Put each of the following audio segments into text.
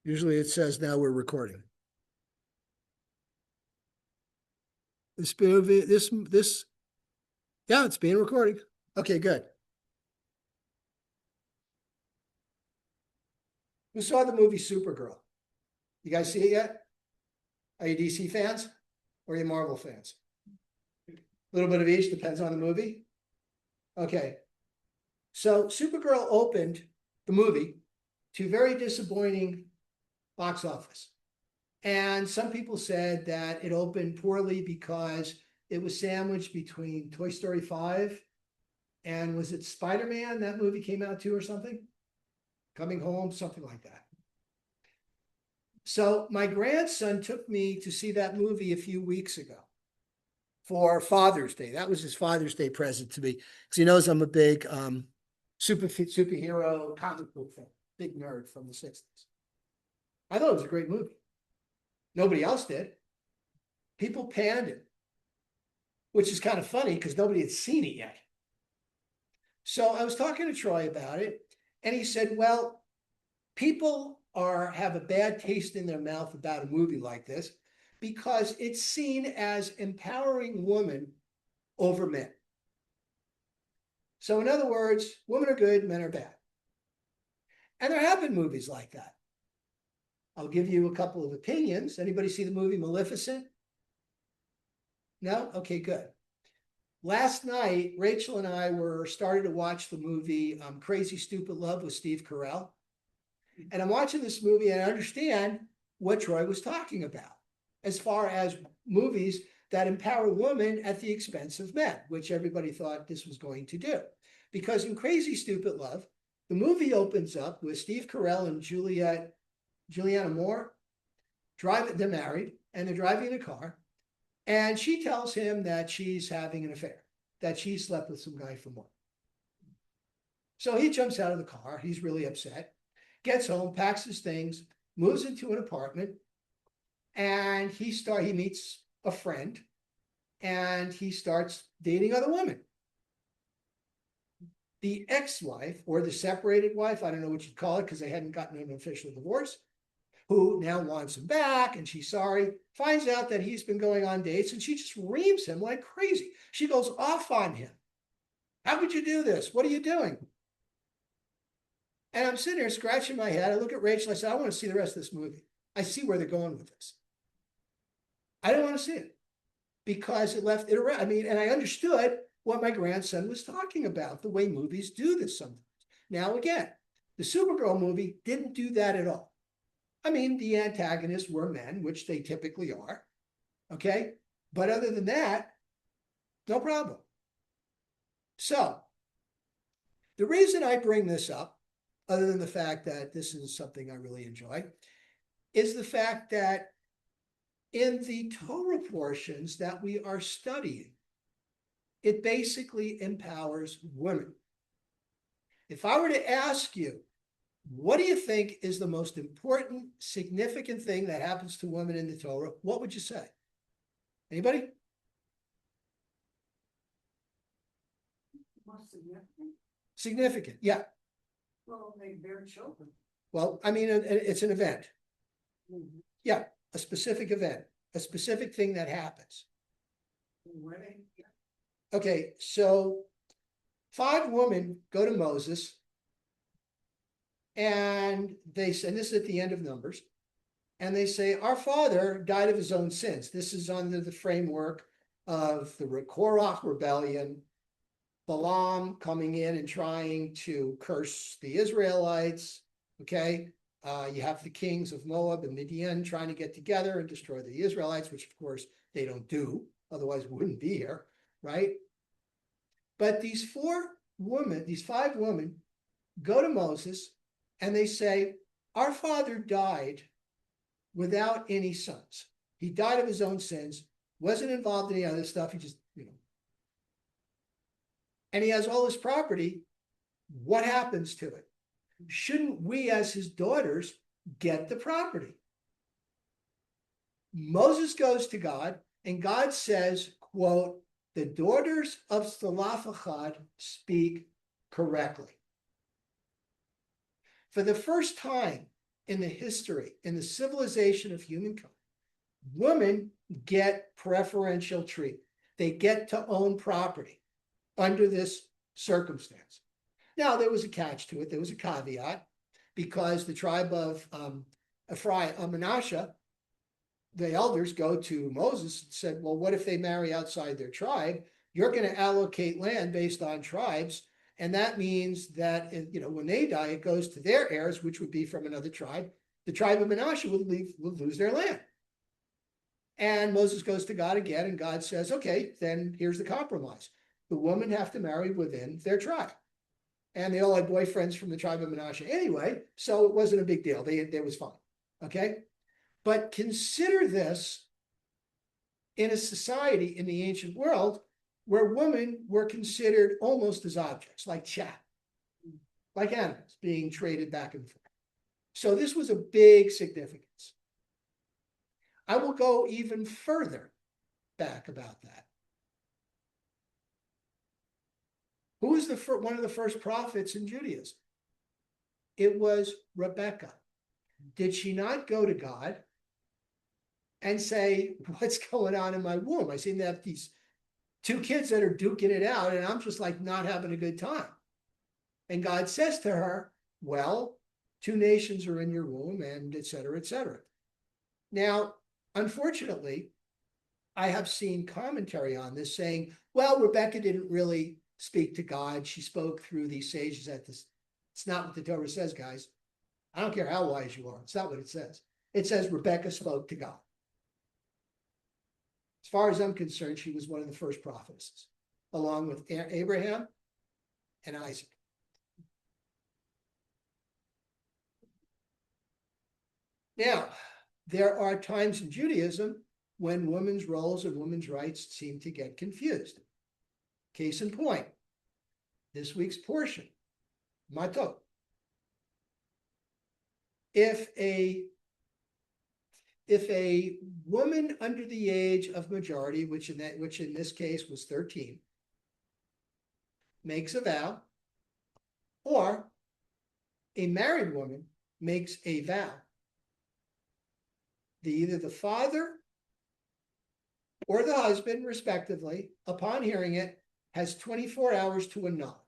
Usually it says now we're recording. Yeah, it's being recorded. Okay, good. Who saw the movie Supergirl? You guys see it yet? Are you DC fans or are you Marvel fans? A little bit of each, depends on the movie. Okay. So Supergirl opened the movie to very disappointing box office. And some people said that it opened poorly because it was sandwiched between Toy Story 5 and was it Spider-Man? That movie came out too or something? Coming Home, something like that. So my grandson took me to see that movie a few weeks ago for Father's Day. That was his Father's Day present to me because he knows I'm a big superhero comic book fan, big nerd from the 60s. I thought it was a great movie. Nobody else did. People panned it, which is kind of funny because nobody had seen it yet. So I was talking to Troy about it, and he said, well, people have a bad taste in their mouth about a movie like this because it's seen as empowering women over men. So in other words, women are good, men are bad. And there have been movies like that. I'll give you a couple of opinions. Anybody see the movie Maleficent? No? Okay, good. Last night, Rachel and I started to watch the movie Crazy Stupid Love with Steve Carell. And I'm watching this movie and I understand what Troy was talking about as far as movies that empower women at the expense of men, which everybody thought this was going to do. Because in Crazy Stupid Love, the movie opens up with Steve Carell and Juliana Moore. They're married and they're driving in a car. And she tells him that she's having an affair, that she slept with some guy from work. So he jumps out of the car. He's really upset, gets home, packs his things, moves into an apartment, and he meets a friend, and he starts dating other women. The ex-wife, or the separated wife, I don't know what you'd call it because they hadn't gotten an official divorce, who now wants him back, and she's sorry, finds out that he's been going on dates, and she just reams him like crazy. She goes off on him. How could you do this? What are you doing? And I'm sitting there scratching my head. I look at Rachel. I said, I want to see the rest of this movie. I see where they're going with this. I don't want to see it because it left it around. I mean, and I understood what my grandson was talking about, the way movies do this sometimes. Now, again, the Supergirl movie didn't do that at all. I mean, the antagonists were men, which they typically are. Okay. But other than that, no problem. So the reason I bring this up, other than the fact that this is something I really enjoy, is the fact that in the Torah portions that we are studying, it basically empowers women. If I were to ask you, what do you think is the most important, significant thing that happens to women in the Torah? What would you say? Anybody? Most significant? Significant, yeah. Well, they bear children. Well, I mean, it's an event. Mm-hmm. Yeah, a specific event, a specific thing that happens. Wedding? Yeah. Okay, so 5 women go to Moses, and they say, and this is at the end of Numbers, and they say, our father died of his own sins. This is under the framework of the Korach rebellion, Balaam coming in and trying to curse the Israelites. Okay, you have the kings of Moab and Midian trying to get together and destroy the Israelites, which of course they don't do, otherwise we wouldn't be here, right? But these 5 women go to Moses and they say, our father died without any sons. He died of his own sins, wasn't involved in any other stuff. He just, and he has all his property. What happens to it? Shouldn't we, as his daughters, get the property? Moses goes to God, and God says, quote, the daughters of Zelophehad speak correctly. For the first time in the history, in the civilization of humankind, women get preferential treatment. They get to own property under this circumstance. Now, there was a catch to it. There was a caveat, because the tribe of Manasseh, the elders go to Moses and said, well, what if they marry outside their tribe? You're going to allocate land based on tribes. And that means that, when they die, it goes to their heirs, which would be from another tribe. The tribe of Manasseh would lose their land. And Moses goes to God again, and God says, okay, then here's the compromise. The women have to marry within their tribe. And they all had boyfriends from the tribe of Manasseh anyway, so it wasn't a big deal. They was fine. Okay? But consider this in a society in the ancient world where women were considered almost as objects, like chat, like animals being traded back and forth. So this was a big significance. I will go even further back about that. Who was one of the first prophets in Judaism? It was Rebecca. Did she not go to God and say, what's going on in my womb? I seem to have these two kids that are duking it out, and I'm just like not having a good time. And God says to her, well, two nations are in your womb, and et cetera, et cetera. Now, unfortunately, I have seen commentary on this saying, well, Rebecca didn't really speak to God. She spoke through these sages at this. It's not what the Torah says, guys. I don't care how wise you are. It's not what it says. It says Rebecca spoke to God. As far as I'm concerned, she was one of the first prophetesses, along with Abraham and Isaac. Now, there are times in Judaism when women's roles and women's rights seem to get confused. Case in point, this week's portion, Matot. If a woman under the age of majority, which in this case was 13, makes a vow, or a married woman makes a vow, either the father or the husband, respectively, upon hearing it, has 24 hours to annul.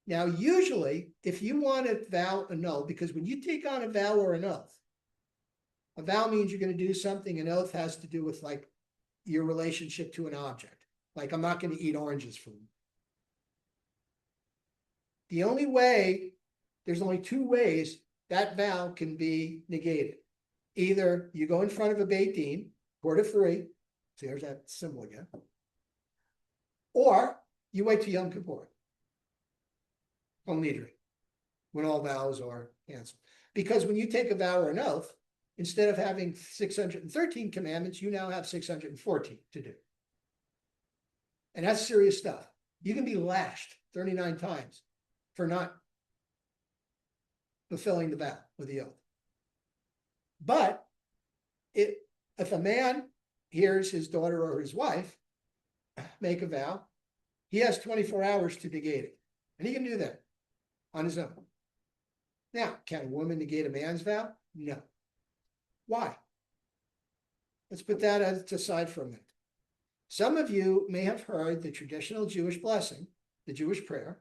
Now, usually, if you want to vow annul, because when you take on a vow or an oath, a vow means you're going to do something. An oath has to do with like your relationship to an object. Like, I'm not going to eat oranges for you. The only way, there's only two ways that vow can be negated. Either you go in front of a Beit Din, court of three, so there's that symbol again, or you wait till Yom Kippur, Nidri, when all vows are canceled. Because when you take a vow or an oath, instead of having 613 commandments, you now have 614 to do. And that's serious stuff. You can be lashed 39 times for not fulfilling the vow or the oath. But if a man hears his daughter or his wife make a vow, he has 24 hours to negate it. And he can do that on his own. Now, can a woman negate a man's vow? No. Why? Let's put that aside for a minute. Some of you may have heard the traditional Jewish blessing, the Jewish prayer,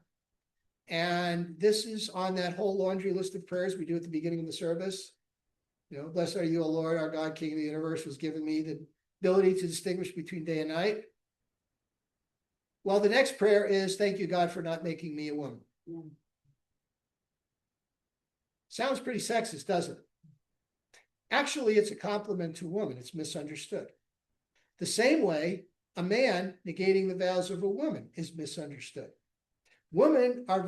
and this is on that whole laundry list of prayers we do at the beginning of the service. Blessed are you, O Lord, our God, King of the universe, who's given me the ability to distinguish between day and night. Well, the next prayer is, thank you, God, for not making me a woman. Sounds pretty sexist, doesn't it? Actually, it's a compliment to a woman. It's misunderstood. The same way, a man negating the vows of a woman is misunderstood. Women are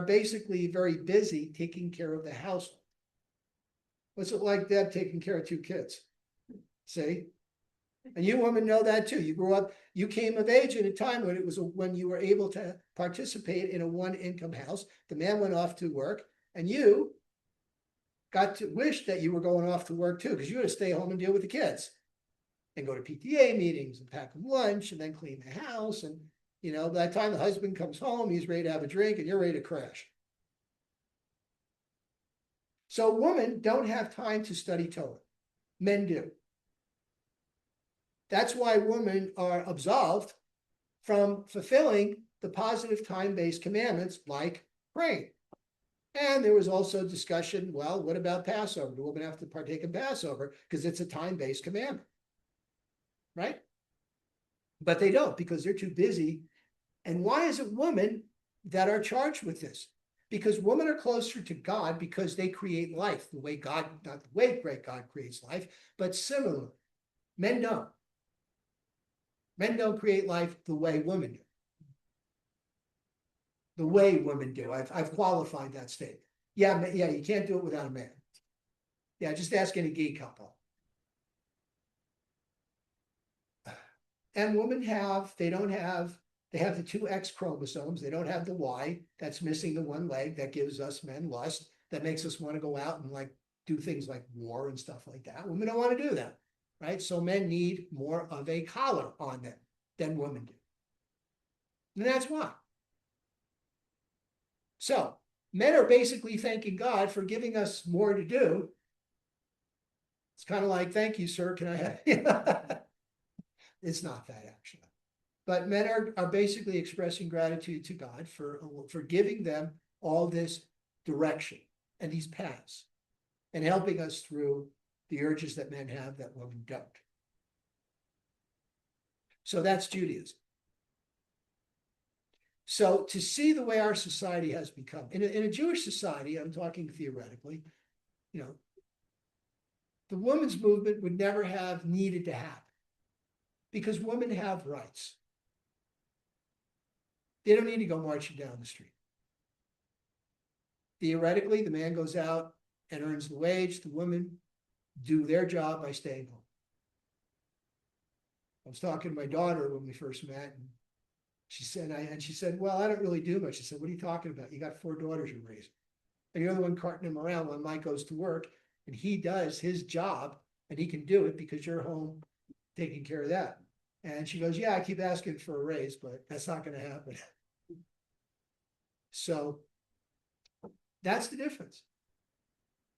basically very busy taking care of the household. What's it like, Deb, taking care of two kids? See? And you women know that too. You grew up, you came of age at a time when you were able to participate in a one-income house. The man went off to work, and you got to wish that you were going off to work too, because you had to stay home and deal with the kids and go to PTA meetings and pack them lunch and then clean the house. And, by the time the husband comes home, he's ready to have a drink and you're ready to crash. So women don't have time to study Torah. Men do. That's why women are absolved from fulfilling the positive time-based commandments like praying. And there was also discussion, well, what about Passover? Do women have to partake in Passover? Because it's a time-based commandment, right? But they don't because they're too busy. And why is it women that are charged with this? Because women are closer to God because they create life the way God, not the way great God creates life, but similarly. Men don't. Men don't create life the way women do. The way women do. I've qualified that statement. Yeah, you can't do it without a man. Yeah, just ask any gay couple. And women they have the two X chromosomes. They don't have the Y that's missing the one leg that gives us men lust, that makes us want to go out and like do things like war and stuff like that. Women don't want to do that, right? So men need more of a collar on them than women do. And that's why. So men are basically thanking God for giving us more to do. It's kind of like, thank you, sir. Can I have? It's not that actually. But men are basically expressing gratitude to God for giving them all this direction and these paths and helping us through the urges that men have that women don't. So that's Judaism. So to see the way our society has become, in a Jewish society, I'm talking theoretically, the women's movement would never have needed to happen because women have rights. They don't need to go marching down the street. Theoretically, the man goes out and earns the wage. The women do their job by staying home. I was talking to my daughter when we first met, and she said, well, I don't really do much. I said, what are you talking about? You got 4 daughters you're raising. And you're the one carting them around when Mike goes to work, and he does his job, and he can do it because you're home taking care of that. And she goes, yeah, I keep asking for a raise, but that's not going to happen. So that's the difference.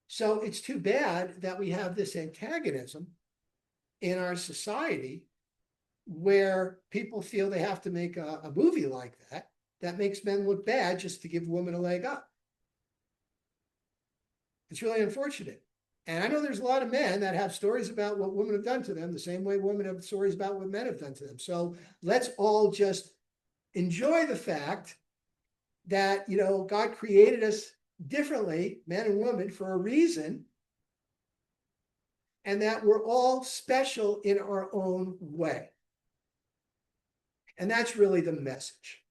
So it's too bad that we have this antagonism in our society where people feel they have to make a movie like that makes men look bad just to give women a leg up. It's really unfortunate. And I know there's a lot of men that have stories about what women have done to them, the same way women have stories about what men have done to them. So let's all just enjoy the fact that, God created us differently, men and women, for a reason, and that we're all special in our own way. And that's really the message.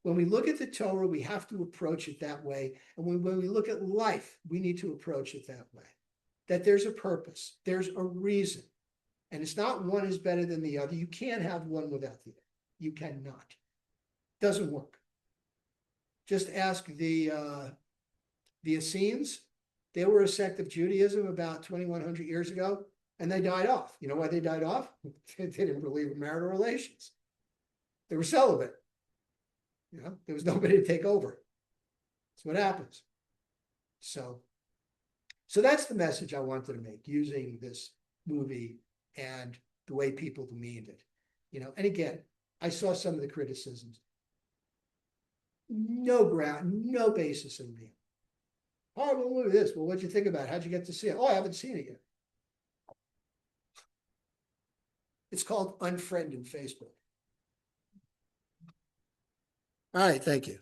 When we look at the Torah, we have to approach it that way. And when we look at life, we need to approach it that way. That there's a purpose, there's a reason. And it's not one is better than the other. You can't have one without the other. You cannot. Doesn't work. Just ask the Essenes. They were a sect of Judaism about 2,100 years ago, and they died off. You know why they died off? They didn't believe in marital relations. They were celibate. There was nobody to take over. That's what happens. So that's the message I wanted to make using this movie and the way people demeaned it. And again, I saw some of the criticisms. No ground, no basis in me. Oh, well, look at this. Well, what'd you think about it? How'd you get to see it? Oh, I haven't seen it yet. It's called unfriend in Facebook. All right, thank you.